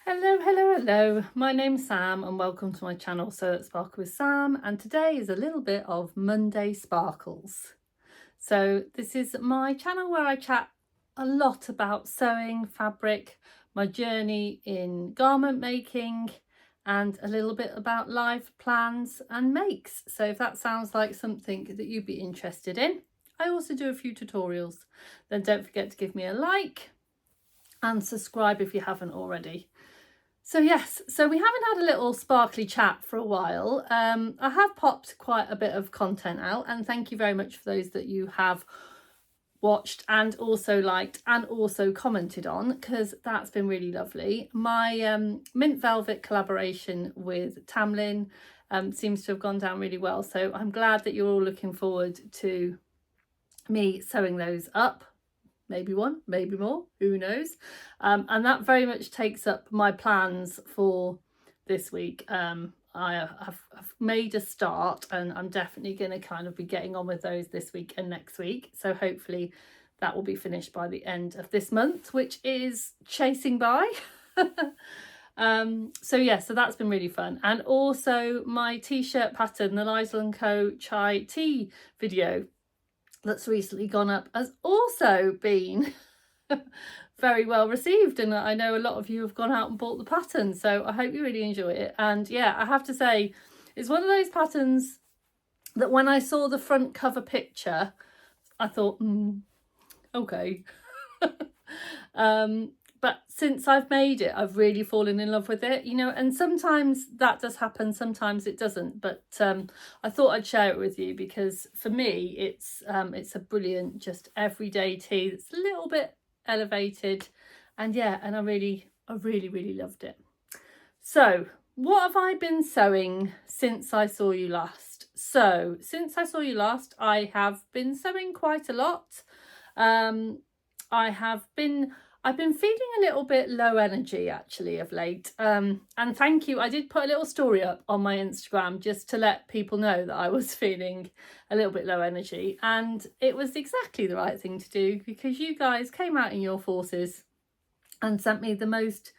Hello. My name's Sam and welcome to my channel Sew That Sparkle with Sam, and today is a little bit of Monday Sparkles. So this is my channel where I chat a lot about sewing, fabric, my journey in garment making, and a little bit about life plans and makes. So if that sounds like something that you'd be interested in, I also do a few tutorials. Then don't forget to give me a like and subscribe if you haven't already. So yes, so we haven't had a little sparkly chat for a while. I have popped quite a bit of content out, and thank you very much for those that you have watched and also liked and also commented on, because that's been really lovely. My mint velvet collaboration with Tamlin seems to have gone down really well, so I'm glad that you're all looking forward to me sewing those up. Maybe one, maybe more, who knows. And that very much takes up my plans for this week. I've made a start, and I'm definitely going to kind of be getting on with those this week and next week. So hopefully that will be finished by the end of this month, which is chasing by. So that's been really fun. And also my t-shirt pattern, the Lysel & Co chai tea video that's recently gone up, has also been very well received, and I know a lot of you have gone out and bought the pattern, so I hope you really enjoy it. And yeah, I have to say, it's one of those patterns that when I saw the front cover picture I thought okay. But since I've made it, I've really fallen in love with it, you know, and sometimes that does happen, sometimes it doesn't. But I thought I'd share it with you because for me, it's a brilliant, just everyday tee that's a little bit elevated. And yeah, and I really loved it. So what have I been sewing since I saw you last? So since I saw you last, I have been sewing quite a lot. I've been feeling a little bit low energy actually of late. And thank you. I did put a little story up on my Instagram just to let people know that I was feeling a little bit low energy. And it was exactly the right thing to do because you guys came out in your forces and sent me the most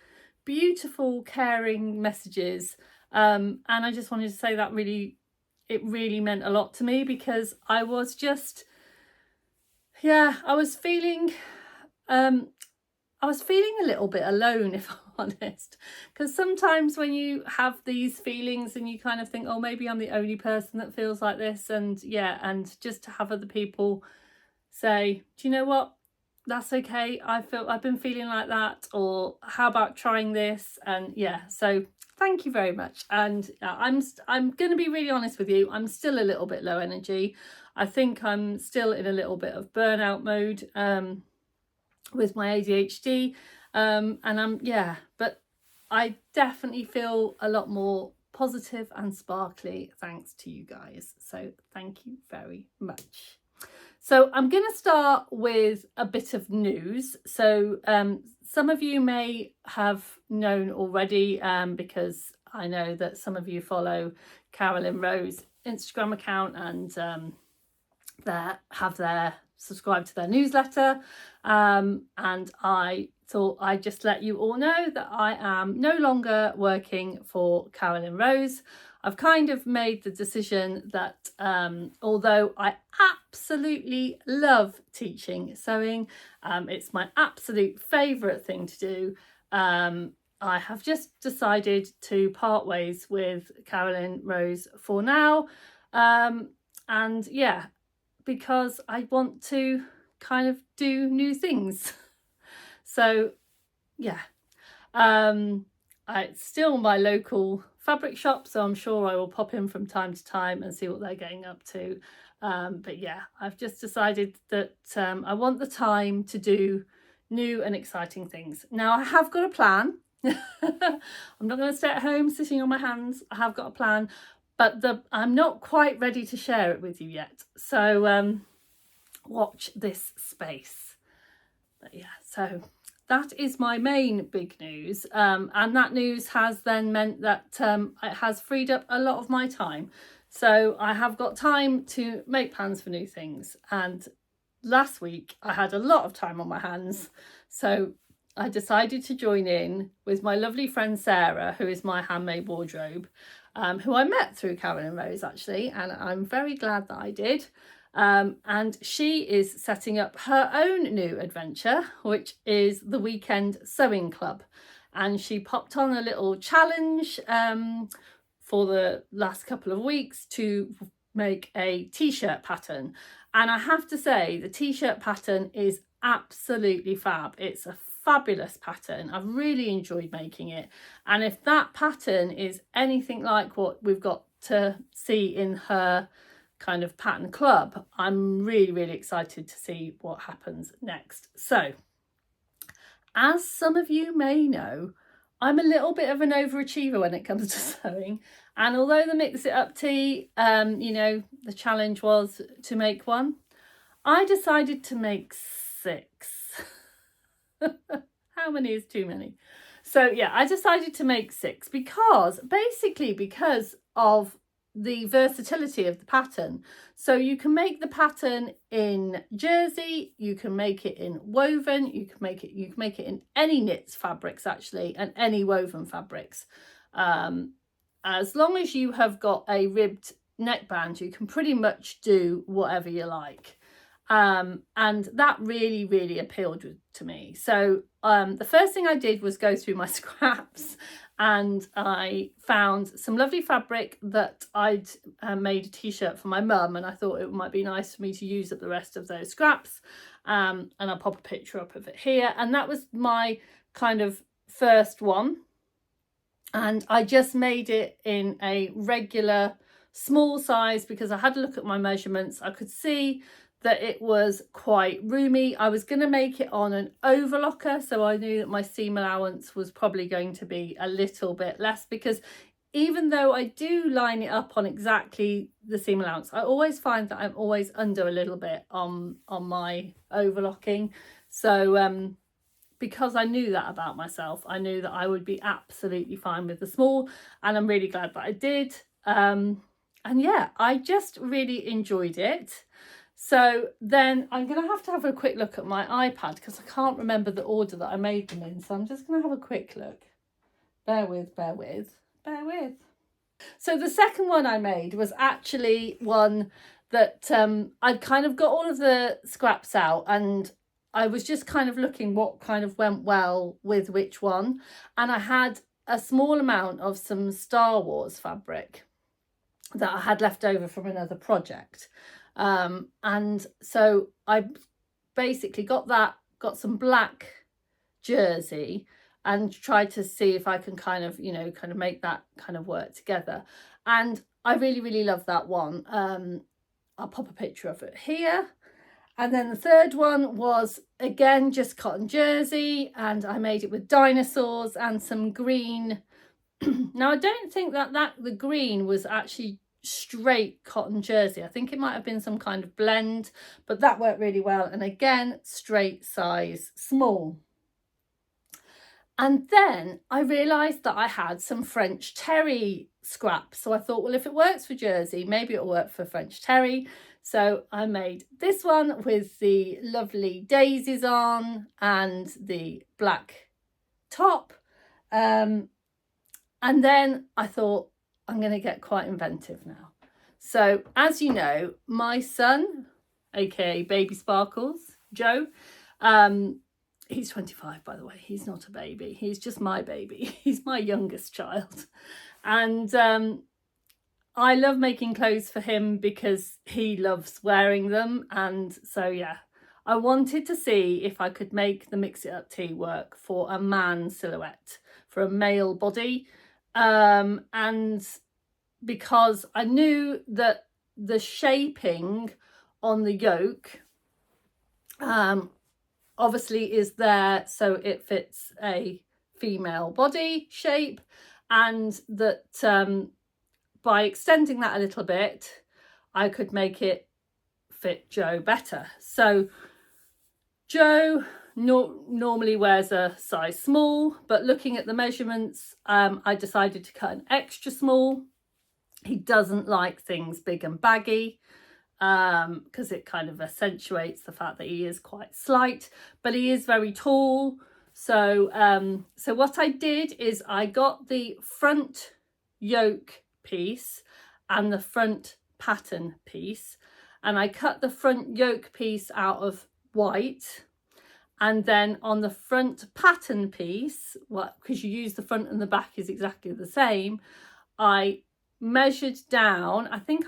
beautiful, caring messages. And I just wanted to say that it really meant a lot to me because I was just, I was feeling a little bit alone, if I'm honest, because sometimes when you have these feelings and you kind of think, oh, maybe I'm the only person that feels like this, and just to have other people say, do you know what, that's okay, I've been feeling like that, or how about trying this? And so thank you very much. And I'm going to be really honest with you, I'm still a little bit low energy. I think I'm still in a little bit of burnout mode with my ADHD, but I definitely feel a lot more positive and sparkly thanks to you guys, so thank you very much. So I'm going to start with a bit of news. So some of you may have known already, because I know that some of you follow Carolyn Rowe's Instagram account and have their subscribe to their newsletter, and I thought I'd just let you all know that I am no longer working for Carolyn Rowe. I've kind of made the decision that although I absolutely love teaching sewing, it's my absolute favourite thing to do, I have just decided to part ways with Carolyn Rowe for now. Because I want to kind of do new things. So it's still my local fabric shop, so I'm sure I will pop in from time to time and see what they're getting up to. I've just decided that I want the time to do new and exciting things. Now I have got a plan. I'm not going to stay at home sitting on my hands. I have got a plan, but I'm not quite ready to share it with you yet. So watch this space. But so that is my main big news. And that news has then meant that it has freed up a lot of my time. So I have got time to make plans for new things. And last week I had a lot of time on my hands. So I decided to join in with my lovely friend Sarah, who is My Handmade Wardrobe, who I met through Karen and Rose actually, and I'm very glad that I did. And she is setting up her own new adventure, which is the Weekend Sewing Club. And she popped on a little challenge for the last couple of weeks to make a t-shirt pattern. And I have to say, the t-shirt pattern is absolutely fab. It's a fabulous pattern. I've really enjoyed making it. And if that pattern is anything like what we've got to see in her kind of pattern club, I'm really excited to see what happens next. So, as some of you may know, I'm a little bit of an overachiever when it comes to sewing. And although the Mix It Up tea, you know, the challenge was to make one, I decided to make 6. How many is too many? So yeah, I decided to make 6 because of the versatility of the pattern. So you can make the pattern in jersey, you can make it in woven, you can make it in any knits fabrics actually, and any woven fabrics. As long as you have got a ribbed neckband, you can pretty much do whatever you like. And that really appealed to me. So the first thing I did was go through my scraps, and I found some lovely fabric that I'd made a t-shirt for my mum, and I thought it might be nice for me to use up the rest of those scraps. And I'll pop a picture up of it here. And that was my kind of first one. And I just made it in a regular small size because I had a look at my measurements. I could see that it was quite roomy. I was going to make it on an overlocker, so I knew that my seam allowance was probably going to be a little bit less, because even though I do line it up on exactly the seam allowance, I always find that I'm always under a little bit on my overlocking. So because I knew that about myself, I knew that I would be absolutely fine with the small, and I'm really glad that I did. And yeah, I just really enjoyed it. So then I'm going to have a quick look at my iPad because I can't remember the order that I made them in. So I'm just going to have a quick look. Bear with. So the second one I made was actually one that I'd kind of got all of the scraps out, and I was just kind of looking what kind of went well with which one. And I had a small amount of some Star Wars fabric that I had left over from another project. And so I basically got some black jersey and tried to see if I can kind of make that kind of work together. And I really love that one. I'll pop a picture of it here. And then the third one was again just cotton jersey, and I made it with dinosaurs and some green. Now I don't think that the green was actually straight cotton jersey. I think it might have been some kind of blend, but that worked really well. And again, straight size small. And then I realized that I had some French terry scraps, so I thought, well, if it works for jersey, maybe it'll work for French terry. So I made this one with the lovely daisies on and the black top. And then I thought, I'm going to get quite inventive now. So as you know, my son, aka Baby Sparkles, Joe, he's 25, by the way. He's not a baby. He's just my baby. He's my youngest child. And I love making clothes for him because he loves wearing them. And so, yeah, I wanted to see if I could make the Mix It Up tee work for a man silhouette, for a male body. And because I knew that the shaping on the yoke obviously is there so it fits a female body shape, and that by extending that a little bit I could make it fit Joe better. So Joe normally wears a size small, but looking at the measurements, I decided to cut an extra small. He doesn't like things big and baggy because it kind of accentuates the fact that he is quite slight, but he is very tall. So so what I did is I got the front yoke piece and the front pattern piece, and I cut the front yoke piece out of white, and then on the front pattern piece, because you use the front and the back is exactly the same, I measured down. I think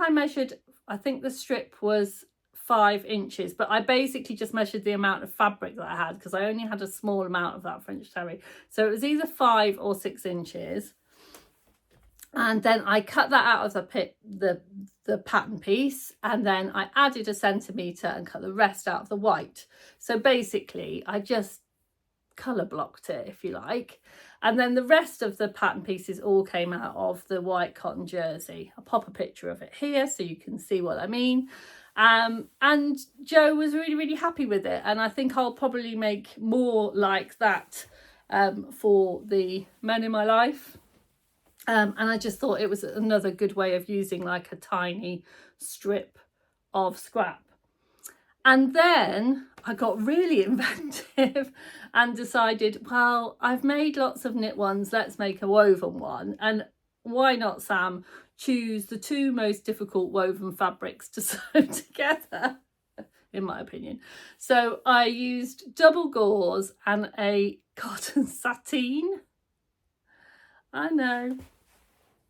the strip was 5 inches, but I basically just measured the amount of fabric that I had, because I only had a small amount of that French terry, so it was either 5 or 6 inches. And then I cut that out of the pattern piece, and then I added 1 centimetre and cut the rest out of the white. So basically I just colour blocked it, if you like. And then the rest of the pattern pieces all came out of the white cotton jersey. I'll pop a picture of it here so you can see what I mean. And Joe was really, really happy with it. And I think I'll probably make more like that for the men in my life. And I just thought it was another good way of using like a tiny strip of scrap. And then I got really inventive and decided, well, I've made lots of knit ones, let's make a woven one. And why not, Sam, choose the 2 most difficult woven fabrics to sew together, in my opinion. So I used double gauze and a cotton sateen.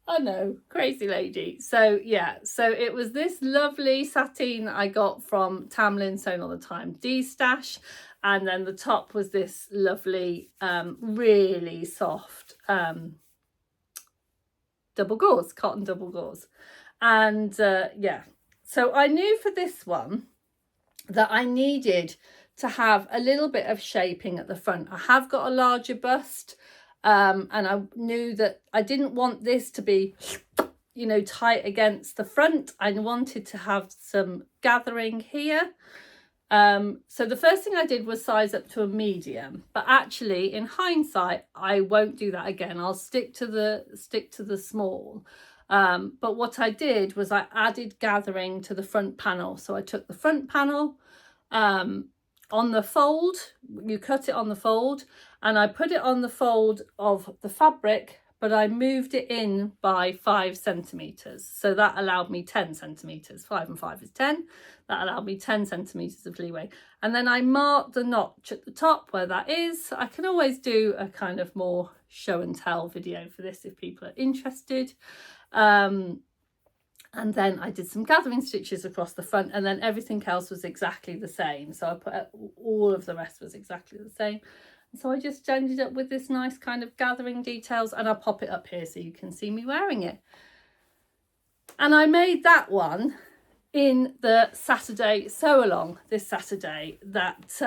I know, crazy lady. So yeah, so it was this lovely sateen that I got from Tamlin Sewn All the Time D-Stash, and then the top was this lovely really soft double gauze, cotton double gauze. And yeah, so I knew for this one that I needed to have a little bit of shaping at the front. I have got a larger bust, and I knew that I didn't want this to be, you know, tight against the front. I wanted to have some gathering here. So the first thing I did was size up to a medium, but actually in hindsight I won't do that again. I'll stick to the small. But what I did was I added gathering to the front panel. So I took the front panel on the fold, you cut it on the fold, and I put it on the fold of the fabric, but I moved it in by 5 centimetres. So that allowed me 10 centimetres. 5 and 5 is 10. That allowed me 10 centimetres of leeway. And then I marked the notch at the top where that is. I can always do a kind of more show and tell video for this if people are interested. And then I did some gathering stitches across the front, and then everything else was exactly the same. So I put all of the rest was exactly the same. And so I just ended up with this nice kind of gathering details, and I'll pop it up here so you can see me wearing it. And I made that one in the Saturday sew along this Saturday that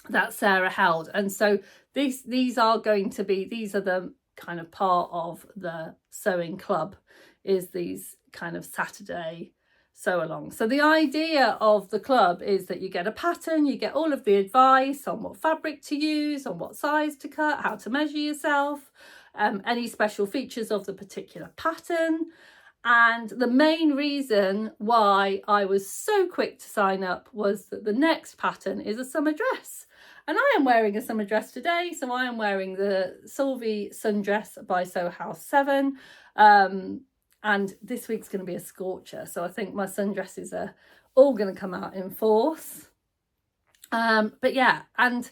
that Sarah held. And so these are the kind of part of the sewing club, is these kind of Saturday sew along. So the idea of the club is that you get a pattern, you get all of the advice on what fabric to use, on what size to cut, how to measure yourself, any special features of the particular pattern. And the main reason why I was so quick to sign up was that the next pattern is a summer dress. And I am wearing a summer dress today. So I am wearing the Sylvie sundress by Sew House 7. And this week's going to be a scorcher. So I think my sundresses are all going to come out in force. But yeah, and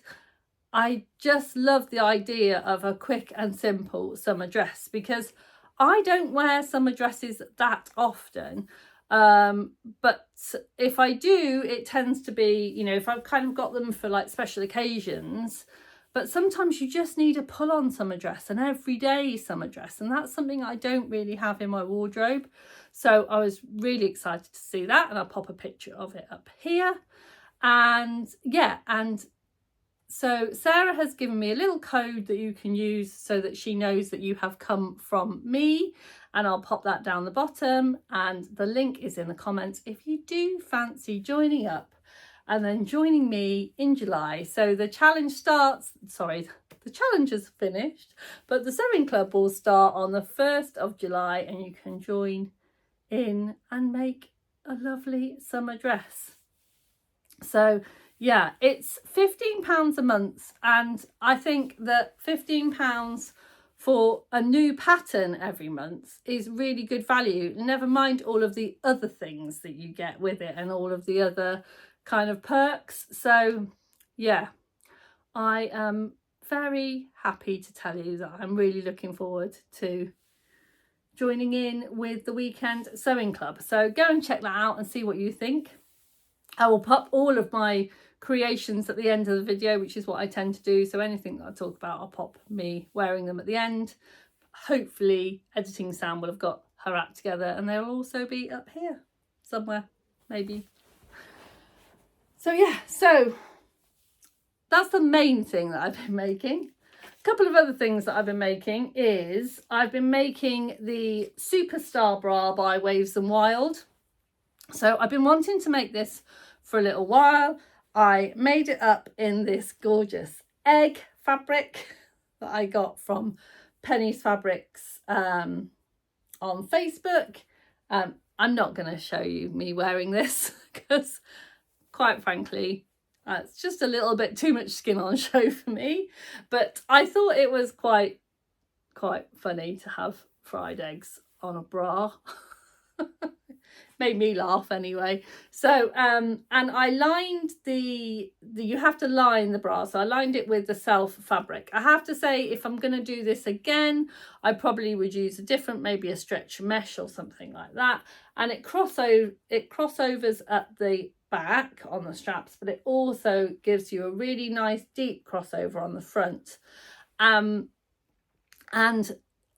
I just love the idea of a quick and simple summer dress, because I don't wear summer dresses that often. But if I do, it tends to be, you know, if I've kind of got them for like special occasions. But sometimes you just need a pull-on summer dress, an everyday summer dress, and that's something I don't really have in my wardrobe. So I was really excited to see that, and I'll pop a picture of it up here. And yeah, and so Sarah has given me a little code that you can use so that she knows that you have come from me, and I'll pop that down the bottom, and the link is in the comments if you do fancy joining up and then joining me in July. So the challenge starts, the challenge is finished, but the sewing club will start on the 1st of July, and you can join in and make a lovely summer dress. So yeah, it's £15 a month, and I think that £15 for a new pattern every month is really good value, never mind all of the other things that you get with it and all of the other kind of perks. So yeah, I am very happy to tell you that I'm really looking forward to joining in with the Weekend Sewing Club. So go and check that out and see what you think. I will pop all of my creations at the end of the video, which is what I tend to do. So anything that I talk about, I'll pop me wearing them at the end. Hopefully editing Sam will have got her act together, and they'll also be up here somewhere, maybe. So yeah, so that's the main thing that I've been making. A couple of other things that I've been making is I've been making the Superstar Bra by Waves and Wild. So I've been wanting to make this for a little while. I made it up in this gorgeous egg fabric that I got from Penny's Fabrics on Facebook. I'm not going to show you me wearing this because, quite frankly, it's just a little bit too much skin on show for me. But I thought it was quite funny to have fried eggs on a bra. Made me laugh anyway. So and I lined you have to line the bra, so I lined it with the self fabric. I have to say, if I'm going to do this again, I probably would use a different, maybe a stretch mesh or something like that. And it crossovers at the back on the straps, but it also gives you a really nice deep crossover on the front. And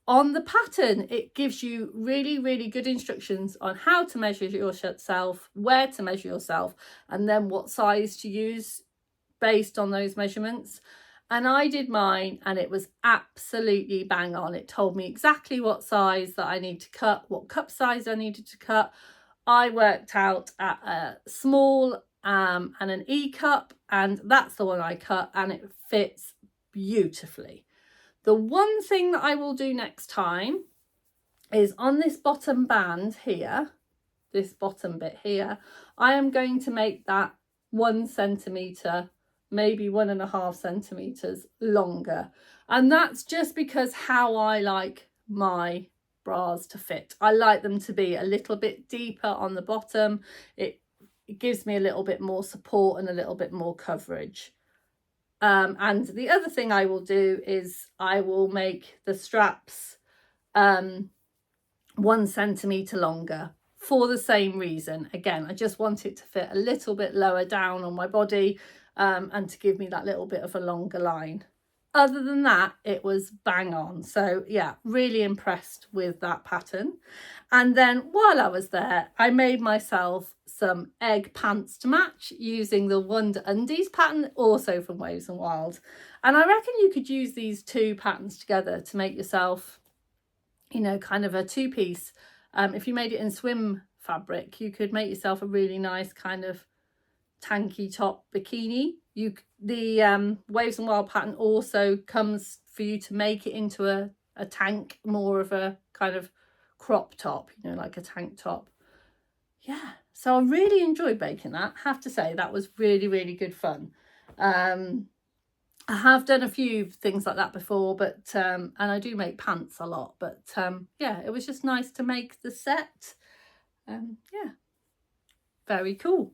on the pattern, it gives you really, really good instructions on how to measure yourself, where to measure yourself, and then what size to use based on those measurements. And I did mine, and it was absolutely bang on. It told me exactly what size that I need to cut, what cup size I needed to cut. I worked out at a small and an E cup, and that's the one I cut, and it fits beautifully. The one thing that I will do next time is on this bottom band here, this bottom bit here, I am going to make that 1 centimetre, maybe 1.5 centimetres longer. And that's just because how I like my bras to fit. I like them to be a little bit deeper on the bottom. It gives me a little bit more support and a little bit more coverage. And the other thing I will do is I will make the straps 1 centimetre longer for the same reason. Again, I just want it to fit a little bit lower down on my body and to give me that little bit of a longer line. Other than that, it was bang on. So yeah, really impressed with that pattern. And then while I was there, I made myself some egg pants to match using the Wonder Undies pattern, also from Waves and Wild. And I reckon you could use these two patterns together to make yourself, you know, kind of a two-piece. If you made it in swim fabric, you could make yourself a really nice kind of tanky top bikini. The Waves and Wild pattern also comes for you to make it into a tank, more of a kind of crop top, you know, like a tank top. Yeah, so I really enjoyed making that. I have to say that was really, really good fun. I have done a few things like that before, but and I do make pants a lot, but yeah, it was just nice to make the set. Yeah, very cool.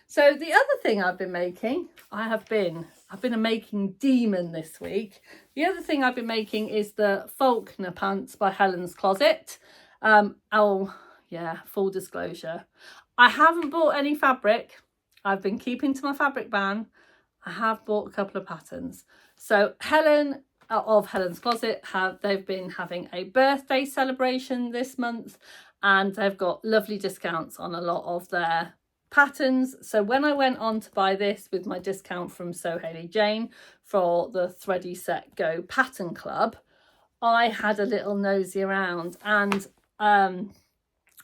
So the other thing I've been making, I've been a making demon this week. The other thing I've been making is the Faulner Pants by Helen's Closet. Oh yeah, full disclosure, I haven't bought any fabric. I've been keeping to my fabric ban. I have bought a couple of patterns. So Helen of Helen's Closet, they've been having a birthday celebration this month, and they've got lovely discounts on a lot of their patterns. So when I went on to buy this with my discount from So Hayley Jane for the Thready Set Go Pattern Club, I had a little nosy around, and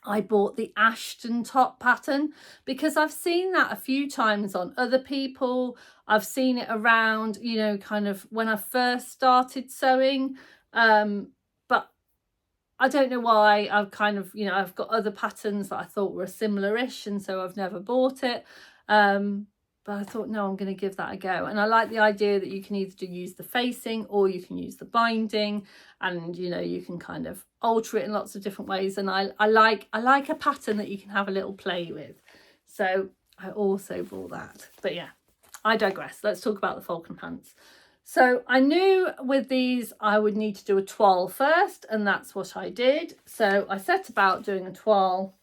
I bought the Ashton top pattern because I've seen that a few times on other people. I've seen it around, you know, kind of when I first started sewing, but I don't know why. I've kind of, you know, I've got other patterns that I thought were similar-ish, and so I've never bought it. But but I thought, no, I'm going to give that a go. And I like the idea that you can either use the facing or you can use the binding, and you know, you can kind of alter it in lots of different ways. And I like a pattern that you can have a little play with. So I also bought that. But yeah, I digress. Let's talk about the Faulner Pants. So I knew with these I would need to do a toile first, and that's what I did. So I set about doing a toile,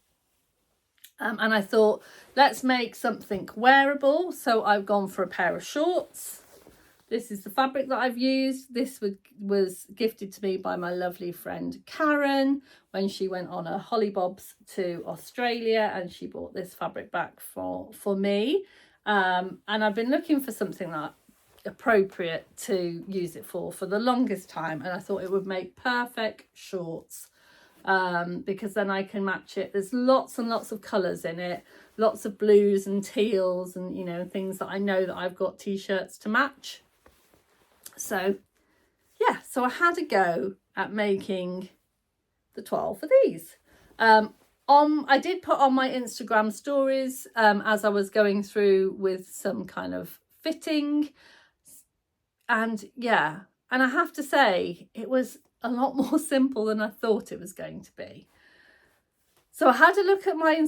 and I thought, let's make something wearable. So I've gone for a pair of shorts. This is the fabric that I've used. This was gifted to me by my lovely friend Karen when she went on her hollybobs to Australia, and she bought this fabric back for me. And I've been looking for something that appropriate to use it for the longest time, and I thought it would make perfect shorts, because then I can match it. There's lots and lots of colours in it, lots of blues and teals, and you know, things that I know that I've got t-shirts to match. So yeah, so I had a go at making the toile for these. I did put on my Instagram stories as I was going through with some kind of fitting. And yeah, and I have to say, it was a lot more simple than I thought it was going to be. So I had a look at my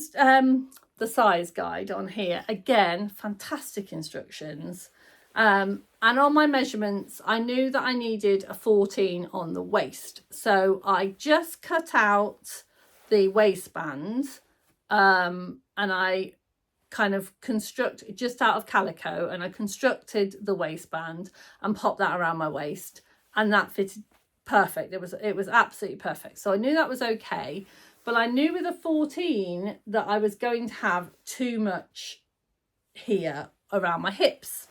the size guide on here. Again, fantastic instructions. And on my measurements, I knew that I needed a 14 on the waist. So I just cut out the waistband, and I kind of just out of calico, and I constructed the waistband and popped that around my waist, and that fitted perfect. It was absolutely perfect. So I knew that was okay, but I knew with a 14 that I was going to have too much here around my hips.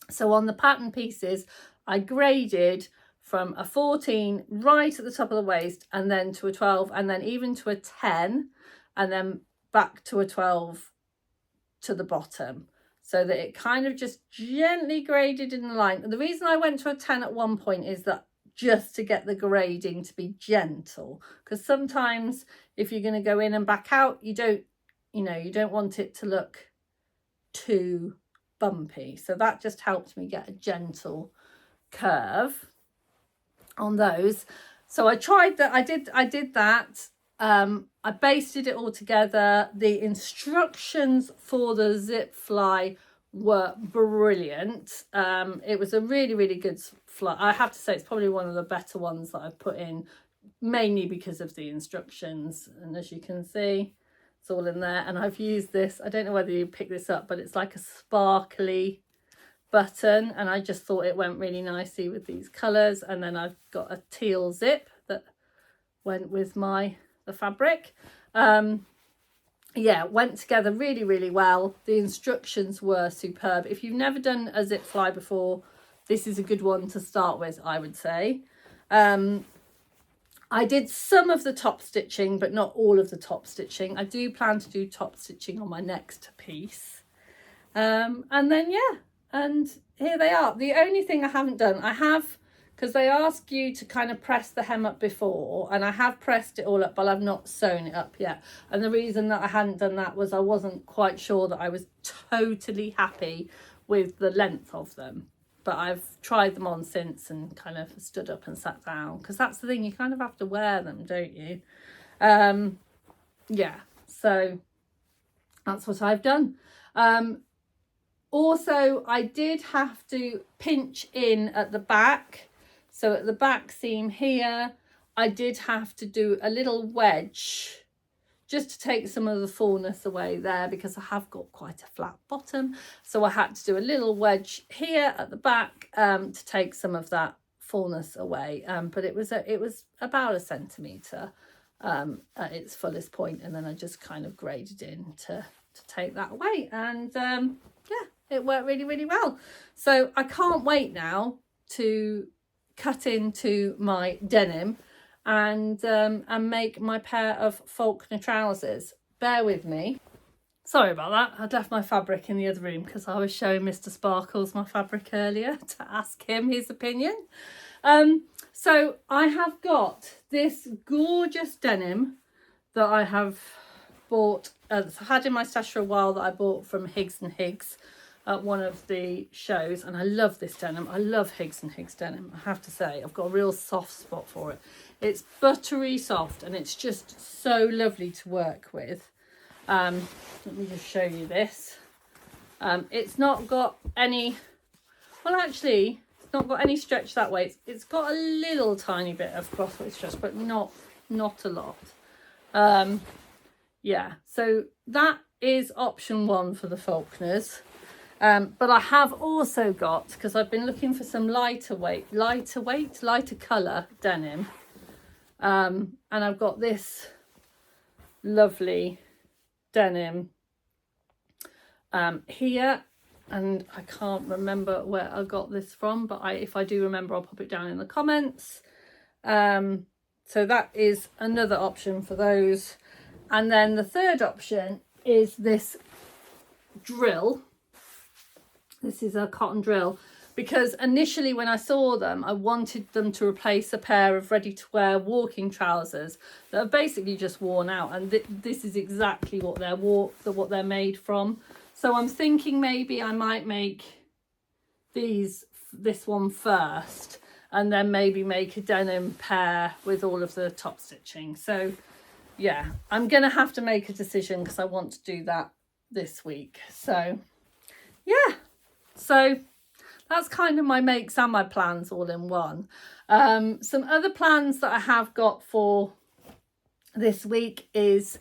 So on the pattern pieces, I graded from a 14 right at the top of the waist, and then to a 12, and then even to a 10, and then back to a 12 to the bottom, so that it kind of just gently graded in the line. And the reason I went to a 10 at one point is that just to get the grading to be gentle, because sometimes if you're going to go in and back out, you don't want it to look too bumpy. So that just helped me get a gentle curve on those. So I tried that. I did that. I basted it all together. The instructions for the zip fly were brilliant. It was a really, really good fly. I have to say, it's probably one of the better ones that I've put in, mainly because of the instructions. And as you can see, it's all in there. And I've used this, I don't know whether you pick this up, but it's like a sparkly button, and I just thought it went really nicely with these colours. And then I've got a teal zip that went with the fabric. Yeah, went together really, really well. The instructions were superb. If you've never done a zip fly before, this is a good one to start with, I would say. I did some of the top stitching, but not all of the top stitching. I do plan to do top stitching on my next piece. And then, yeah, and here they are. The only thing I haven't done, because they ask you to kind of press the hem up before, and I have pressed it all up, but I've not sewn it up yet. And the reason that I hadn't done that was I wasn't quite sure that I was totally happy with the length of them. But I've tried them on since and kind of stood up and sat down, because that's the thing, you kind of have to wear them, don't you? Yeah, so that's what I've done. Also, I did have to pinch in at the back. So at the back seam here, I did have to do a little wedge just to take some of the fullness away there, because I have got quite a flat bottom. So I had to do a little wedge here at the back to take some of that fullness away. But it was about a centimetre at its fullest point, and then I just kind of graded in to take that away. And yeah, it worked really, really well. So I can't wait now to cut into my denim and make my pair of Faulkner trousers. Bear with me. Sorry about that. I'd left my fabric in the other room because I was showing Mr. Sparkles my fabric earlier to ask him his opinion. So I have got this gorgeous denim that I have bought, had in my stash for a while, that I bought from Higgs and Higgs. at one of the shows, and I love this denim. I love Higgs and Higgs denim. I have to say, I've got a real soft spot for it. It's buttery soft, and it's just so lovely to work with. Let me just show you this. It's not got any, well, actually, it's not got any stretch that way. It's got a little tiny bit of crossway stretch, but not a lot. Yeah, so that is option 1 for the Faulkners. But I have also got, because I've been looking for some lighter colour denim. And I've got this lovely denim here, and I can't remember where I got this from, but if I do remember, I'll pop it down in the comments. So that is another option for those. And then the third option is this drill. This is a cotton drill, because initially when I saw them, I wanted them to replace a pair of ready-to-wear walking trousers that are basically just worn out, and this is exactly what they're made from. So I'm thinking maybe I might make this one first, and then maybe make a denim pair with all of the top stitching. So yeah, I'm gonna have to make a decision, because I want to do that this week. So yeah, so that's kind of my makes and my plans all in one. Some other plans that I have got for this week is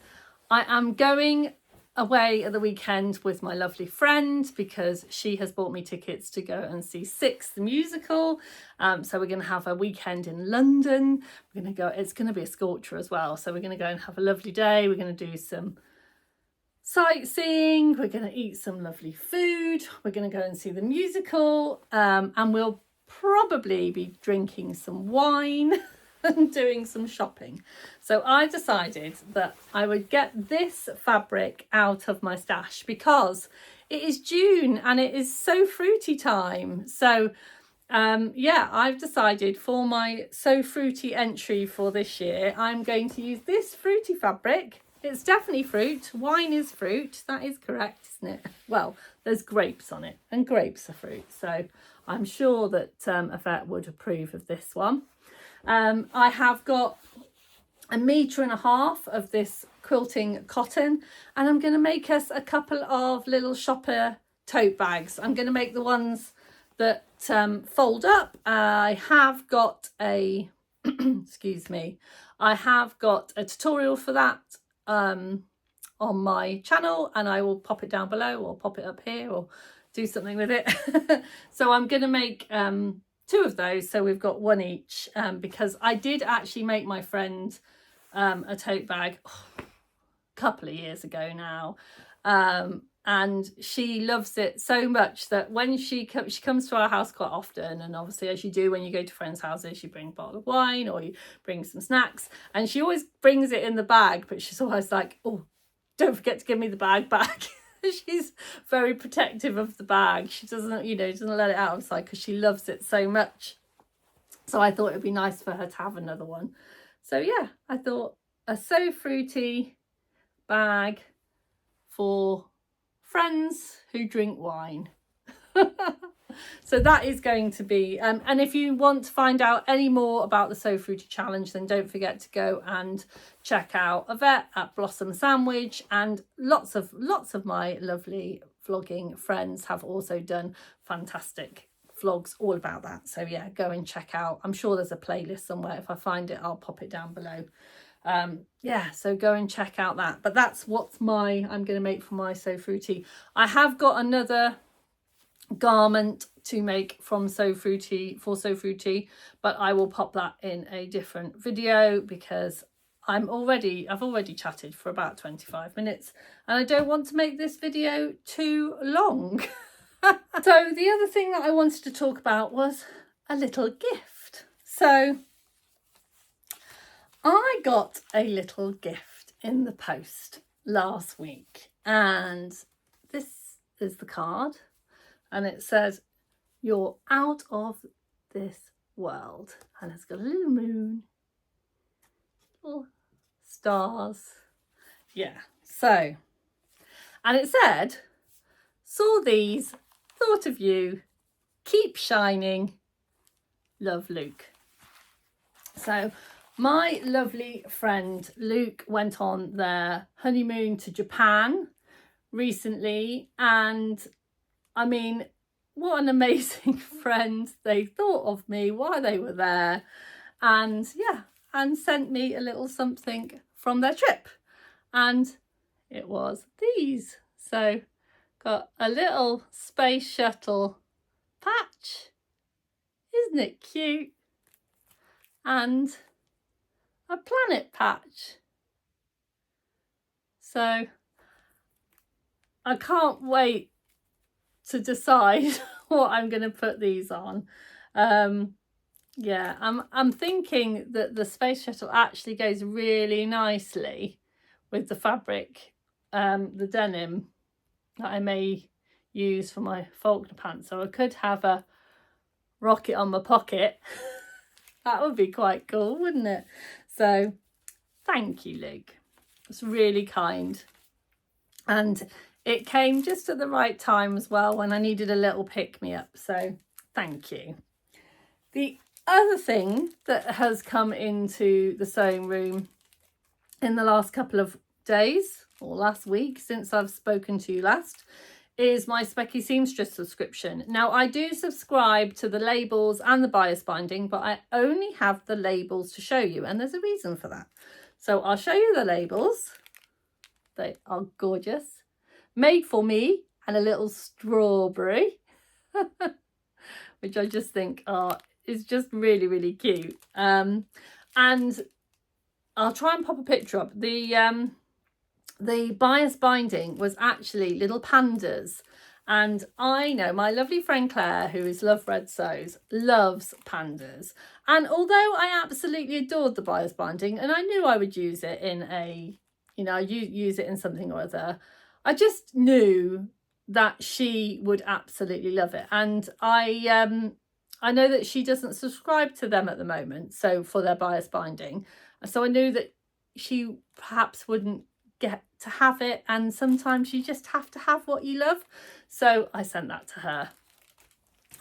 I am going away at the weekend with my lovely friend, because she has bought me tickets to go and see Six the musical. So we're going to have a weekend in London. We're going to go, it's going to be a sculpture as well, so we're going to go and have a lovely day. We're going to do some sightseeing, we're going to eat some lovely food, we're going to go and see the musical, and we'll probably be drinking some wine and doing some shopping. So I decided that I would get this fabric out of my stash, because it is June and it is So Fruity time. So yeah, I've decided for my So Fruity entry for this year, I'm going to use this fruity fabric. It's definitely fruit. Wine is fruit. That is correct, isn't it? Well, there's grapes on it, and grapes are fruit. So I'm sure that Yvette would approve of this one. I have got 1.5 meters of this quilting cotton, and I'm going to make us a couple of little shopper tote bags. I'm going to make the ones that fold up. I have got a, excuse me, I have got a tutorial for that on my channel, and I will pop it down below, or pop it up here, or do something with it. So I'm going to make 2 of those, so we've got 1 each, because I did actually make my friend a tote bag a couple of years ago now, and she loves it so much that when she comes to our house quite often, and obviously as you do when you go to friends' houses, you bring a bottle of wine or you bring some snacks, and she always brings it in the bag, but she's always like, oh, don't forget to give me the bag back. She's very protective of the bag. She doesn't let it out of sight, because she loves it so much. So I thought it'd be nice for her to have another one. So yeah, I thought a So Fruity bag for friends who drink wine. So that is going to be, and if you want to find out any more about the So Fruity challenge, then don't forget to go and check out Yvette at Blossom Sandwich, and lots of my lovely vlogging friends have also done fantastic vlogs all about that. So yeah, go and check out, I'm sure there's a playlist somewhere. If I find it, I'll pop it down below. Yeah, so go and check out that. But that's what I'm going to make for my So Fruity. I have got another garment to make from So Fruity, but I will pop that in a different video, because I've already chatted for about 25 minutes, and I don't want to make this video too long. So the other thing that I wanted to talk about was a little gift. So I got a little gift in the post last week, and this is the card, and it says, "You're out of this world," and it's got a little moon, little stars, yeah. So, and it said, "Saw these thought of you. Keep shining. Love, Luke. So my lovely friend Luke went on their honeymoon to Japan recently, and I mean, what an amazing friend. They thought of me while they were there, and yeah, and sent me a little something from their trip, and it was these. So got a little space shuttle patch, isn't it cute? And a planet patch. So I can't wait to decide what I'm going to put these on. Yeah, I'm thinking that the space shuttle actually goes really nicely with the fabric, the denim that I may use for my Faulner pants. So I could have a rocket on my pocket. That would be quite cool, wouldn't it? So thank you, Luke. It's really kind. And it came just at the right time as well, when I needed a little pick-me-up. So thank you. The other thing that has come into the sewing room in the last couple of days, or last week since I've spoken to you last, is my Specky Seamstress subscription. Now, I do subscribe to the labels and the bias binding, but I only have the labels to show you, and there's a reason for that. So I'll show you the labels. They are gorgeous. Made for me, and a little strawberry, which I just think is just really, really cute. And I'll try and pop a picture up. The bias binding was actually little pandas, and I know my lovely friend Claire, who is Love Red Sews, loves pandas. And although I absolutely adored the bias binding, and I knew I would use it in a, use it in something or other, I just knew that she would absolutely love it. And I know that she doesn't subscribe to them at the moment, so for their bias binding, so I knew that she perhaps wouldn't get to have it, and sometimes you just have to have what you love. So I sent that to her,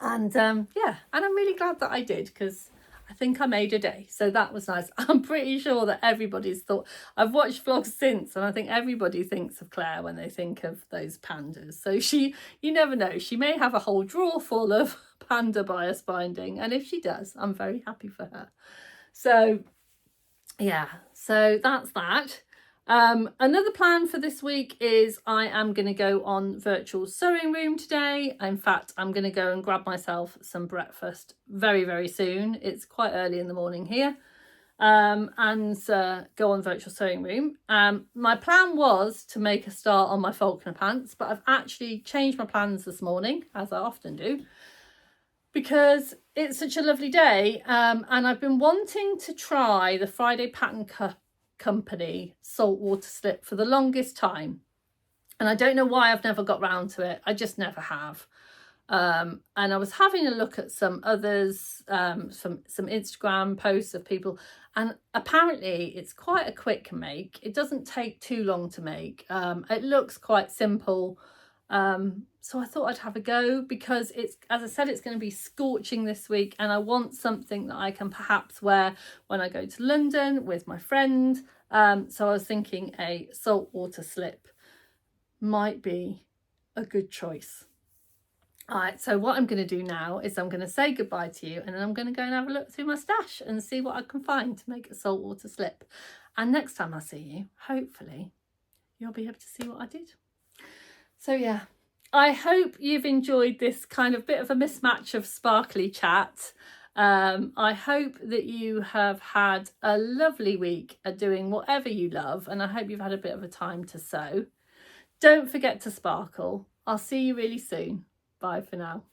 and yeah, and I'm really glad that I did, because I think I made a day. So that was nice. I'm pretty sure that everybody's thought, I've watched vlogs since, and I think everybody thinks of Claire when they think of those pandas. So you never know, she may have a whole drawer full of panda bias binding, and if she does, I'm very happy for her. So yeah, so that's that. Another plan for this week is I am going to go on virtual sewing room today. In fact, I'm going to go and grab myself some breakfast very, very soon. It's quite early in the morning here. And go on virtual sewing room. My plan was to make a start on my Faulner pants, but I've actually changed my plans this morning, as I often do, because it's such a lovely day, and I've been wanting to try the Friday Pattern Company saltwater slip for the longest time, and I don't know why I've never got round to it. I just never have. And I was having a look at some others, some Instagram posts of people, and apparently it's quite a quick make. It doesn't take too long to make. It looks quite simple. So I thought I'd have a go, because it's, as I said, it's going to be scorching this week, and I want something that I can perhaps wear when I go to London with my friend. So I was thinking a saltwater slip might be a good choice. All right, so what I'm going to do now is I'm going to say goodbye to you, and then I'm going to go and have a look through my stash and see what I can find to make a saltwater slip. And next time I see you, hopefully you'll be able to see what I did. So yeah, I hope you've enjoyed this kind of bit of a mismatch of sparkly chat. I hope that you have had a lovely week at doing whatever you love, and I hope you've had a bit of a time to sew. Don't forget to sparkle. I'll see you really soon. Bye for now.